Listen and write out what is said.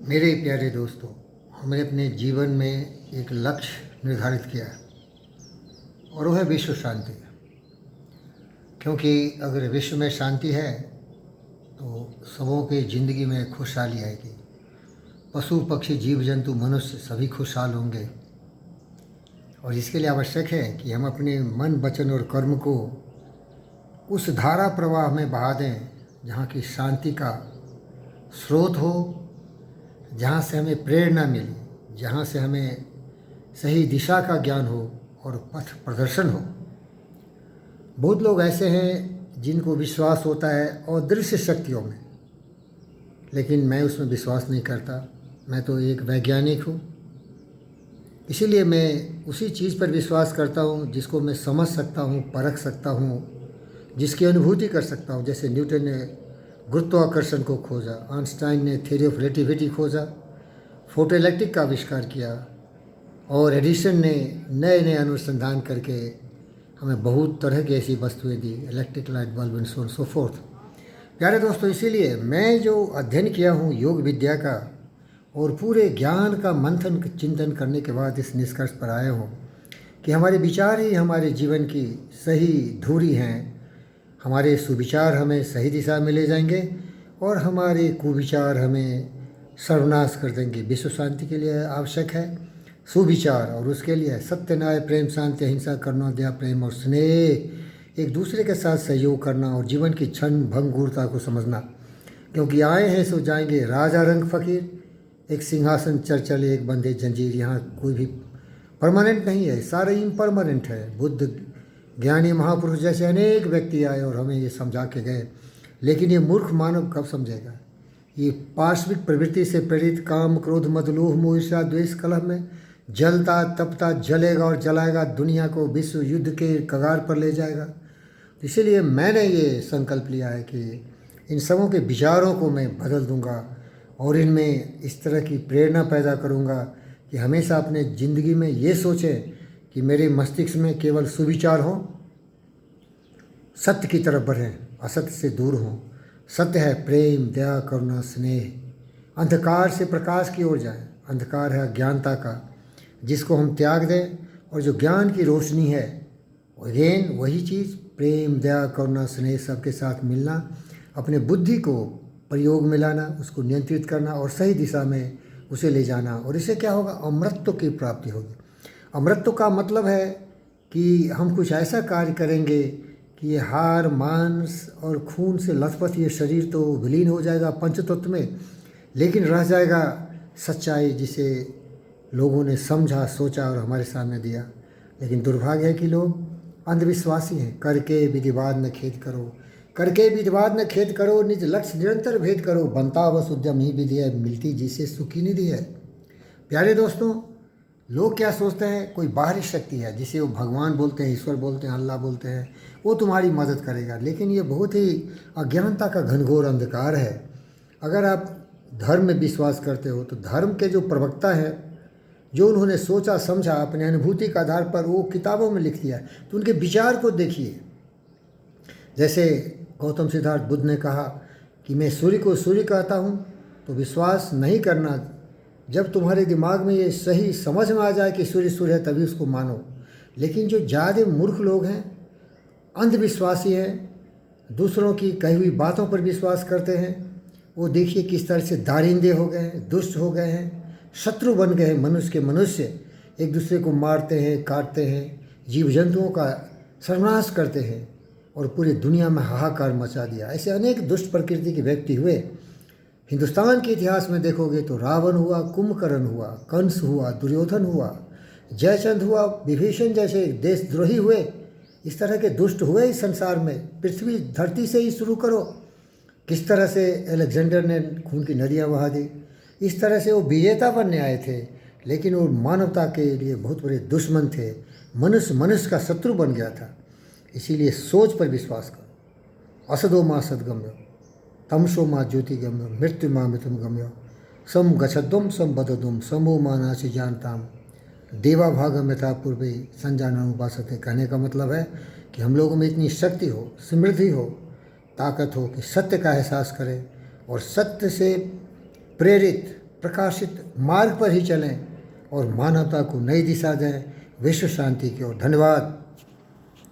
मेरे प्यारे दोस्तों, हमने अपने जीवन में एक लक्ष्य निर्धारित किया है और वह है विश्व शांति। क्योंकि अगर विश्व में शांति है तो सबों के ज़िंदगी में खुशहाली आएगी। पशु पक्षी जीव जंतु मनुष्य सभी खुशहाल होंगे। और इसके लिए आवश्यक है कि हम अपने मन वचन और कर्म को उस धारा प्रवाह में बहा दें जहाँ की शांति का स्रोत हो, जहाँ से हमें प्रेरणा मिले, जहाँ से हमें सही दिशा का ज्ञान हो और पथ प्रदर्शन हो। बहुत लोग ऐसे हैं जिनको विश्वास होता है अदृश्य शक्तियों में, लेकिन मैं उसमें विश्वास नहीं करता। मैं तो एक वैज्ञानिक हूँ, इसीलिए मैं उसी चीज़ पर विश्वास करता हूँ जिसको मैं समझ सकता हूँ, परख सकता हूँ, जिसकी अनुभूति कर सकता हूँ। जैसे न्यूटन ने गुरुत्वाकर्षण को खोजा, आइंस्टाइन ने थ्योरी ऑफ रिलेटिविटी खोजा, फोटो इलेक्ट्रिक का आविष्कार किया और एडिसन ने नए नए अनुसंधान करके हमें बहुत तरह की ऐसी वस्तुएं दी, electric light bulb and so on so forth. प्यारे दोस्तों, इसीलिए मैं जो अध्ययन किया हूँ योग विद्या का और पूरे ज्ञान का मंथन चिंतन करने के बाद इस निष्कर्ष पर आया हूँ कि हमारे विचार ही हमारे जीवन की सही धुरी हैं। हमारे सुविचार हमें सही दिशा में ले जाएंगे और हमारे कुविचार हमें सर्वनाश कर देंगे। विश्व शांति के लिए आवश्यक है सुविचार, और उसके लिए सत्य, न्याय, प्रेम, शांति, अहिंसा, करुणा, दया, प्रेम और स्नेह, एक दूसरे के साथ सहयोग करना और जीवन की क्षण भंगुरता को समझना। क्योंकि आए हैं सो जाएंगे, राजा रंग फकीर, एक सिंहासन चल चले, एक बंधे जंजीर। यहाँ कोई भी परमानेंट नहीं है, सारे इम्परमानेंट है। बुद्ध, ज्ञानी, महापुरुष जैसे अनेक व्यक्ति आए और हमें ये समझा के गए, लेकिन ये मूर्ख मानव कब समझेगा? ये पार्श्विक प्रवृत्ति से प्रेरित काम, क्रोध, मद, लोभ, मोह, ईर्ष्या, द्वेष, कलह में जलता तपता जलेगा और जलाएगा, दुनिया को विश्व युद्ध के कगार पर ले जाएगा। इसीलिए मैंने ये संकल्प लिया है कि इन सबों के विचारों को मैं बदल दूंगा और इनमें इस तरह की प्रेरणा पैदा करूंगा कि हमेशा अपने ज़िंदगी में ये सोचें कि मेरे मस्तिष्क में केवल सुविचार हों, सत्य की तरफ बढ़ें, असत्य से दूर हों। सत्य है प्रेम, दया, करुणा, स्नेह। अंधकार से प्रकाश की ओर जाएं। अंधकार है अज्ञानता का, जिसको हम त्याग दें, और जो ज्ञान की रोशनी है अगेन वही चीज़, प्रेम, दया, करुणा, स्नेह, सबके साथ मिलना, अपने बुद्धि को प्रयोग में लाना, उसको नियंत्रित करना और सही दिशा में उसे ले जाना। और इससे क्या होगा? अमृतत्व की प्राप्ति होगी। अमृतत्व का मतलब है कि हम कुछ ऐसा कार्य करेंगे कि ये हार, मांस और खून से लथपथ ये शरीर तो विलीन हो जाएगा पंचतत्व में, लेकिन रह जाएगा सच्चाई जिसे लोगों ने समझा, सोचा और हमारे सामने दिया। लेकिन दुर्भाग्य है कि लोग अंधविश्वासी हैं। करके विधिवाद न खेद करो, करके विधिवाद न खेद करो, निज लक्ष्य निरंतर भेद करो, बनता बस उद्यम ही विधि है, मिलती जिसे सुखी निधि है। प्यारे दोस्तों, लोग क्या सोचते हैं? कोई बाहरी शक्ति है जिसे वो भगवान बोलते हैं, ईश्वर बोलते हैं, अल्लाह बोलते हैं, वो तुम्हारी मदद करेगा। लेकिन ये बहुत ही अज्ञानता का घनघोर अंधकार है। अगर आप धर्म में विश्वास करते हो तो धर्म के जो प्रवक्ता है, जो उन्होंने सोचा समझा अपने अनुभूति के आधार पर वो किताबों में लिख दिया है, तो उनके विचार को देखिए। जैसे गौतम सिद्धार्थ बुद्ध ने कहा कि मैं सूर्य को सूर्य कहता हूँ, तो विश्वास नहीं करना। जब तुम्हारे दिमाग में ये सही समझ में आ जाए कि सूर्य सूर्य है, तभी उसको मानो। लेकिन जो ज़्यादा मूर्ख लोग हैं, अंधविश्वासी हैं, दूसरों की कही हुई बातों पर विश्वास करते हैं, वो देखिए किस तरह से दारिंदे हो गए हैं, दुष्ट हो गए हैं, शत्रु बन गए हैं। मनुष्य के मनुष्य एक दूसरे को मारते हैं, काटते हैं, जीव जंतुओं का सर्वनाश करते हैं और पूरी दुनिया में हाहाकार मचा दिया। ऐसे अनेक दुष्ट प्रकृति के व्यक्ति हुए। हिंदुस्तान के इतिहास में देखोगे तो रावण हुआ, कुंभकर्ण हुआ, कंस हुआ, दुर्योधन हुआ, जयचंद हुआ, विभीषण जैसे देशद्रोही हुए। इस तरह के दुष्ट हुए इस संसार में। पृथ्वी धरती से ही शुरू करो, किस तरह से अलेक्जेंडर ने खून की नदियाँ बहा दी। इस तरह से वो विजेता बनने आए थे, लेकिन वो मानवता के लिए बहुत बड़े दुश्मन थे। मनुष्य मनुष्य का शत्रु बन गया था। इसीलिए सोच पर विश्वास करो। असदो माँ सदगम्य, तमसो माँ ज्योतिगम्य, मृत्यु माँ मृतम गम्य, सम गच्छद्वम सम बदद्वम, समो माँ नासी जानताम, देवा भागम यथा पूर्वे संजानन उपासते। कहने का मतलब है कि हम लोगों में इतनी शक्ति हो, समृद्धि हो, ताकत हो कि सत्य का एहसास करें और सत्य से प्रेरित प्रकाशित मार्ग पर ही चलें और मानवता को नई दिशा दें। विश्व शांति की ओर। धन्यवाद।